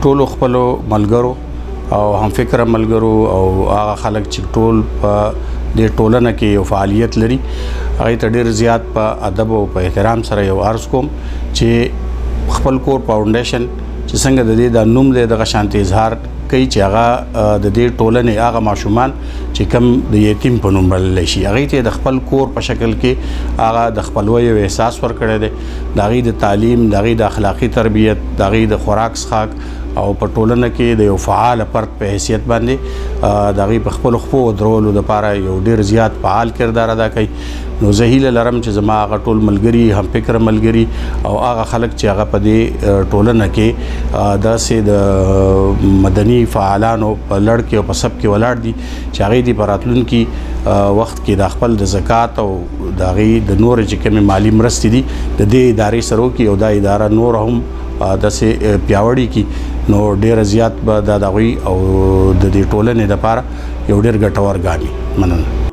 ټولو خپلو ملګرو او هم فکر ملګرو او هغه خلک چې ټول په د ټولنه کې یو فعالیت لري هغه ته ډیر زیات په ادب او په احترام سره یو عرض کوم چې خپل کور فاونډیشن چې څنګه د دې د نوم د شانتي اظهار کوي چې هغه د دې ټولنې هغه ماشومان چې کم د یتیم په نوم بلل شي هغه ته د خپل کور په شکل کې هغه د خپلوي او احساس ورکړی دی د هغې د تعلیم د هغې د اخلاقي تربیت د هغې د خوراک څښاک او په ټولنه کې د یو فعال فرد په حیثیت باندې د هغې په خپلو خپو درولو دپاره یو ډیر زیات فعال کردار ادا کوي نو زه هیله لرم چې زما هغه ټول ملګري هم فکر ملګري او هغه خلک چې هغه په دې ټولنه کې داسې د مدني فعالانو په لړ کې او په سب کې ولاړ دي چې هغې دې په راتلونکي وخت کې د خپل د زکات او د هغې د نور چې کومې مالي مرستې دي د دې ادارې سره وکړي او دا اداره نور هم داسې پیاوړي کی نو ډیر زیات به د هغوی او د دې ټولنې دپاره یو ډیر ګټور ګامي مننه